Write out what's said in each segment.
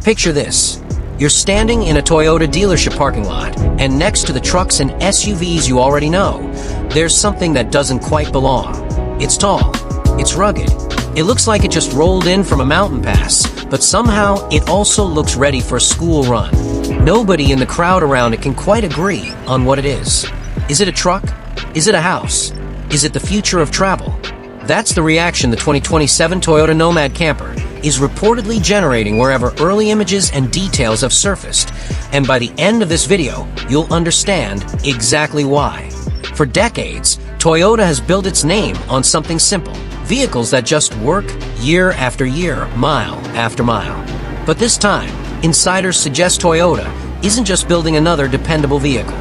Picture this. You're standing in a Toyota dealership parking lot, and next to the trucks and SUVs you already know, there's something that doesn't quite belong. It's tall. It's rugged. It looks like it just rolled in from a mountain pass, but somehow it also looks ready for a school run. Nobody in the crowd around it can quite agree on what it is. Is it a truck? Is it a house? Is it the future of travel? That's the reaction the 2027 Toyota Nomad Camper is reportedly generating wherever early images and details have surfaced. And by the end of this video, you'll understand exactly why. For decades, Toyota has built its name on something simple: vehicles that just work year after year, mile after mile. But this time, insiders suggest Toyota isn't just building another dependable vehicle.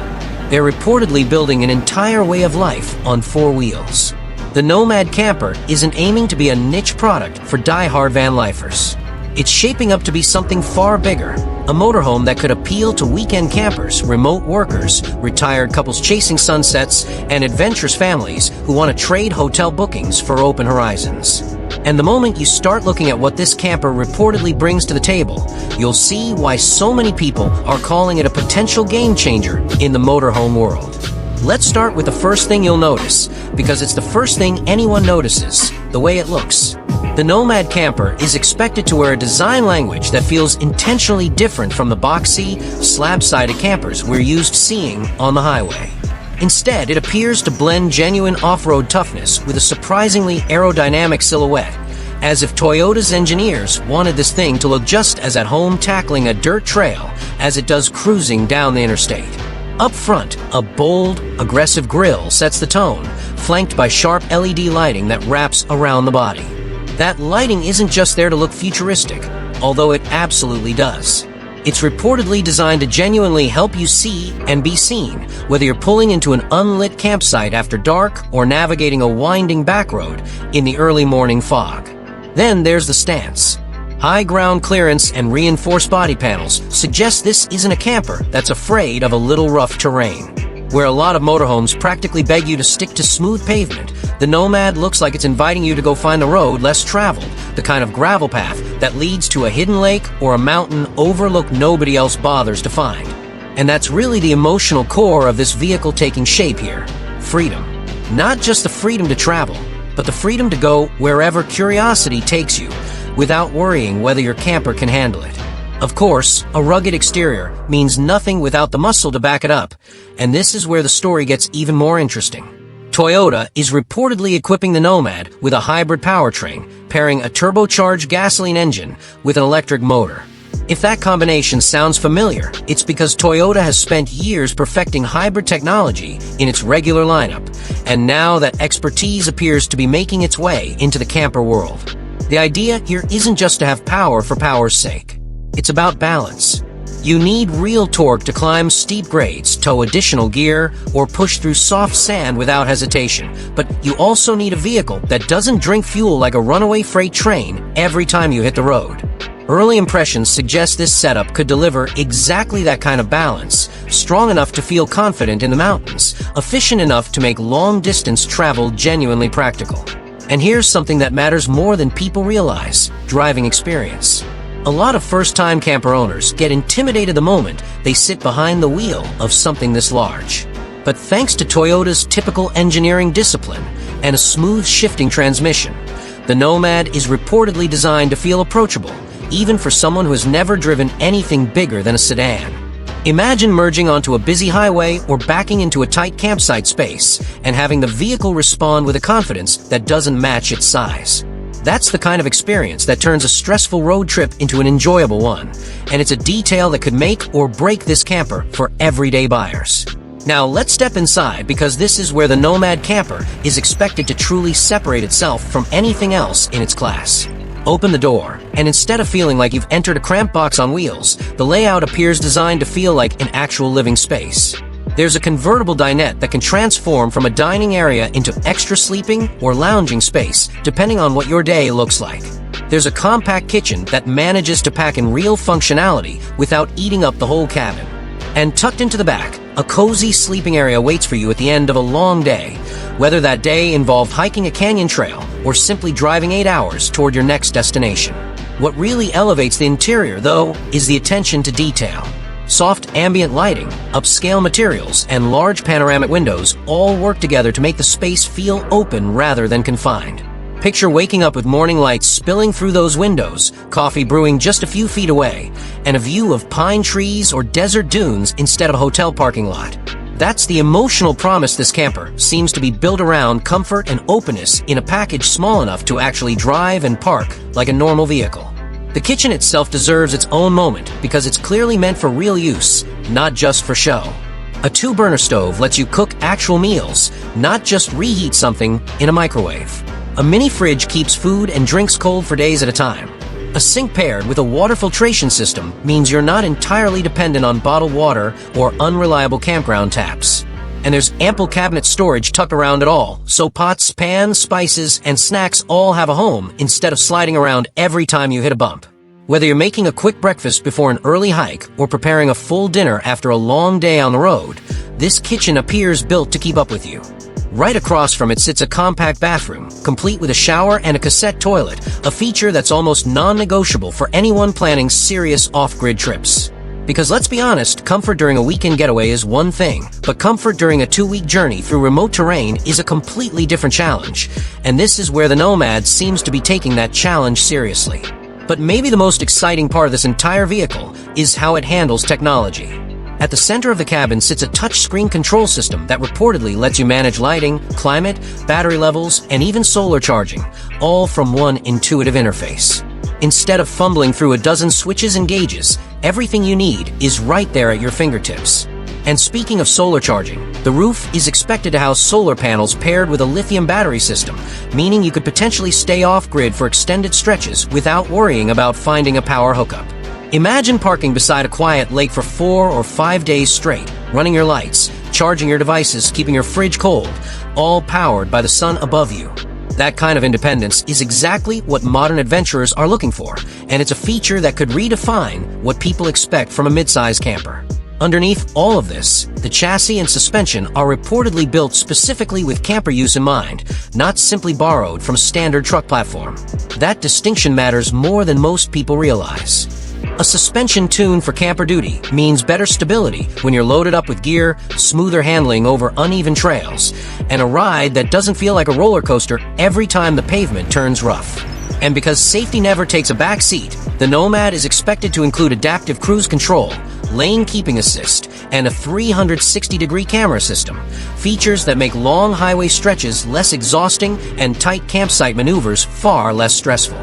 They're reportedly building an entire way of life on four wheels. The Nomad Camper isn't aiming to be a niche product for die-hard van lifers. It's shaping up to be something far bigger, a motorhome that could appeal to weekend campers, remote workers, retired couples chasing sunsets, and adventurous families who want to trade hotel bookings for open horizons. And the moment you start looking at what this camper reportedly brings to the table, you'll see why so many people are calling it a potential game changer in the motorhome world. Let's start with the first thing you'll notice, because it's the first thing anyone notices: the way it looks. The Nomad Camper is expected to wear a design language that feels intentionally different from the boxy, slab-sided campers we're used to seeing on the highway. Instead, it appears to blend genuine off-road toughness with a surprisingly aerodynamic silhouette, as if Toyota's engineers wanted this thing to look just as at home tackling a dirt trail as it does cruising down the interstate. Up front, a bold, aggressive grille sets the tone, flanked by sharp LED lighting that wraps around the body. That lighting isn't just there to look futuristic, although it absolutely does. It's reportedly designed to genuinely help you see and be seen, whether you're pulling into an unlit campsite after dark or navigating a winding back road in the early morning fog. Then there's the stance. High ground clearance and reinforced body panels suggest this isn't a camper that's afraid of a little rough terrain. Where a lot of motorhomes practically beg you to stick to smooth pavement, the Nomad looks like it's inviting you to go find the road less traveled, the kind of gravel path that leads to a hidden lake or a mountain overlooked nobody else bothers to find. And that's really the emotional core of this vehicle taking shape here: freedom. Not just the freedom to travel, but the freedom to go wherever curiosity takes you, without worrying whether your camper can handle it. Of course, a rugged exterior means nothing without the muscle to back it up, and this is where the story gets even more interesting. Toyota is reportedly equipping the Nomad with a hybrid powertrain, pairing a turbocharged gasoline engine with an electric motor. If that combination sounds familiar, it's because Toyota has spent years perfecting hybrid technology in its regular lineup, and now that expertise appears to be making its way into the camper world. The idea here isn't just to have power for power's sake. It's about balance. You need real torque to climb steep grades, tow additional gear, or push through soft sand without hesitation. But you also need a vehicle that doesn't drink fuel like a runaway freight train every time you hit the road. Early impressions suggest this setup could deliver exactly that kind of balance, strong enough to feel confident in the mountains, efficient enough to make long-distance travel genuinely practical. And here's something that matters more than people realize: driving experience. A lot of first-time camper owners get intimidated the moment they sit behind the wheel of something this large. But thanks to Toyota's typical engineering discipline and a smooth shifting transmission, the Nomad is reportedly designed to feel approachable, even for someone who has never driven anything bigger than a sedan. Imagine merging onto a busy highway or backing into a tight campsite space and having the vehicle respond with a confidence that doesn't match its size. That's the kind of experience that turns a stressful road trip into an enjoyable one, and it's a detail that could make or break this camper for everyday buyers. Now let's step inside, because this is where the Nomad Camper is expected to truly separate itself from anything else in its class. Open the door, and instead of feeling like you've entered a cramped box on wheels, the layout appears designed to feel like an actual living space. There's a convertible dinette that can transform from a dining area into extra sleeping or lounging space, depending on what your day looks like. There's a compact kitchen that manages to pack in real functionality without eating up the whole cabin. And tucked into the back, a cozy sleeping area waits for you at the end of a long day, whether that day involved hiking a canyon trail or simply driving 8 hours toward your next destination. What really elevates the interior, though, is the attention to detail. Soft ambient lighting, upscale materials, and large panoramic windows all work together to make the space feel open rather than confined. Picture waking up with morning lights spilling through those windows, coffee brewing just a few feet away, and a view of pine trees or desert dunes instead of a hotel parking lot. That's the emotional promise this camper seems to be built around comfort and openness in a package small enough to actually drive and park like a normal vehicle. The kitchen itself deserves its own moment because it's clearly meant for real use, not just for show. A 2-burner stove lets you cook actual meals, not just reheat something in a microwave. A mini fridge keeps food and drinks cold for days at a time. A sink paired with a water filtration system means you're not entirely dependent on bottled water or unreliable campground taps. And there's ample cabinet storage tucked around it all, so pots, pans, spices, and snacks all have a home instead of sliding around every time you hit a bump. Whether you're making a quick breakfast before an early hike or preparing a full dinner after a long day on the road, this kitchen appears built to keep up with you. Right across from it sits a compact bathroom, complete with a shower and a cassette toilet, a feature that's almost non-negotiable for anyone planning serious off-grid trips. Because let's be honest, comfort during a weekend getaway is one thing, but comfort during a 2-week journey through remote terrain is a completely different challenge, and this is where the Nomad seems to be taking that challenge seriously. But maybe the most exciting part of this entire vehicle is how it handles technology. At the center of the cabin sits a touchscreen control system that reportedly lets you manage lighting, climate, battery levels, and even solar charging, all from one intuitive interface. Instead of fumbling through a dozen switches and gauges, everything you need is right there at your fingertips. And speaking of solar charging, the roof is expected to house solar panels paired with a lithium battery system, meaning you could potentially stay off-grid for extended stretches without worrying about finding a power hookup. Imagine parking beside a quiet lake for 4 or 5 days straight, running your lights, charging your devices, keeping your fridge cold, all powered by the sun above you. That kind of independence is exactly what modern adventurers are looking for, and it's a feature that could redefine what people expect from a midsize camper. Underneath all of this, the chassis and suspension are reportedly built specifically with camper use in mind, not simply borrowed from a standard truck platform. That distinction matters more than most people realize. A suspension tuned for camper duty means better stability when you're loaded up with gear, smoother handling over uneven trails, and a ride that doesn't feel like a roller coaster every time the pavement turns rough. And because safety never takes a back seat, the Nomad is expected to include adaptive cruise control, lane keeping assist, and a 360-degree camera system, features that make long highway stretches less exhausting and tight campsite maneuvers far less stressful.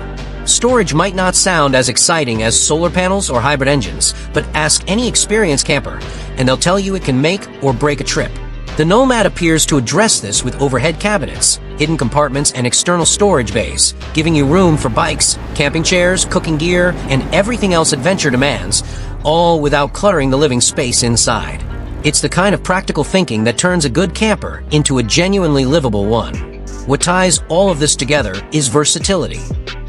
Storage might not sound as exciting as solar panels or hybrid engines, but ask any experienced camper, and they'll tell you it can make or break a trip. The Nomad appears to address this with overhead cabinets, hidden compartments, and external storage bays, giving you room for bikes, camping chairs, cooking gear, and everything else adventure demands, all without cluttering the living space inside. It's the kind of practical thinking that turns a good camper into a genuinely livable one. What ties all of this together is versatility.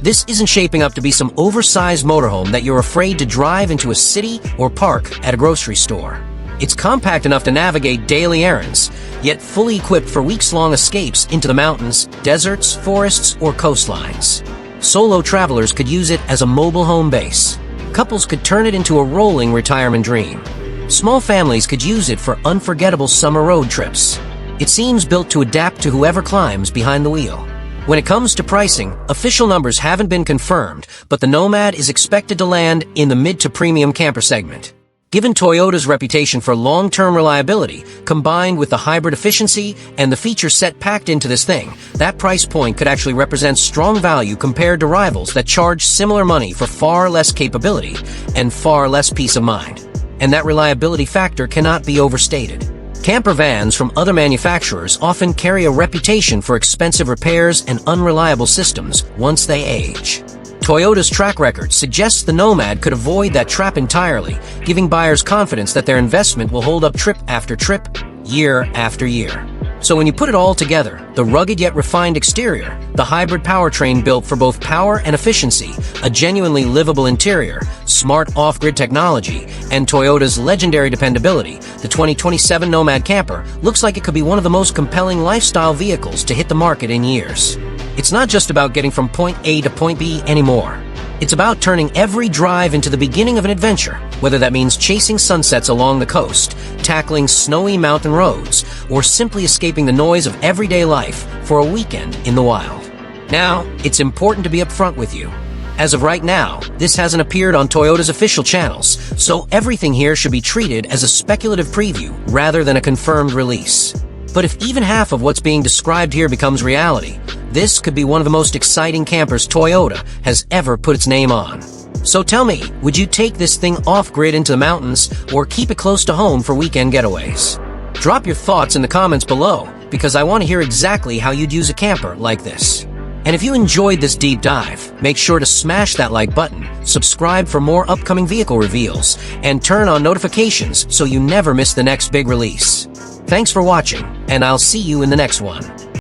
This isn't shaping up to be some oversized motorhome that you're afraid to drive into a city or park at a grocery store. It's compact enough to navigate daily errands, yet fully equipped for weeks-long escapes into the mountains, deserts, forests, or coastlines. Solo travelers could use it as a mobile home base. Couples could turn it into a rolling retirement dream. Small families could use it for unforgettable summer road trips. It seems built to adapt to whoever climbs behind the wheel. When it comes to pricing, official numbers haven't been confirmed, but the Nomad is expected to land in the mid to premium camper segment. Given Toyota's reputation for long-term reliability, combined with the hybrid efficiency and the feature set packed into this thing, that price point could actually represent strong value compared to rivals that charge similar money for far less capability and far less peace of mind. And that reliability factor cannot be overstated. Camper vans from other manufacturers often carry a reputation for expensive repairs and unreliable systems once they age. Toyota's track record suggests the Nomad could avoid that trap entirely, giving buyers confidence that their investment will hold up trip after trip, year after year. So when you put it all together, the rugged yet refined exterior, the hybrid powertrain built for both power and efficiency, a genuinely livable interior, smart off-grid technology, and Toyota's legendary dependability, the 2027 Nomad Camper looks like it could be one of the most compelling lifestyle vehicles to hit the market in years. It's not just about getting from point A to point B anymore. It's about turning every drive into the beginning of an adventure, whether that means chasing sunsets along the coast, tackling snowy mountain roads, or simply escaping the noise of everyday life for a weekend in the wild. Now, it's important to be upfront with you. As of right now, this hasn't appeared on Toyota's official channels, so everything here should be treated as a speculative preview rather than a confirmed release. But if even half of what's being described here becomes reality, this could be one of the most exciting campers Toyota has ever put its name on. So tell me, would you take this thing off-grid into the mountains or keep it close to home for weekend getaways? Drop your thoughts in the comments below, because I want to hear exactly how you'd use a camper like this. And if you enjoyed this deep dive, make sure to smash that like button, subscribe for more upcoming vehicle reveals, and turn on notifications so you never miss the next big release. Thanks for watching, and I'll see you in the next one.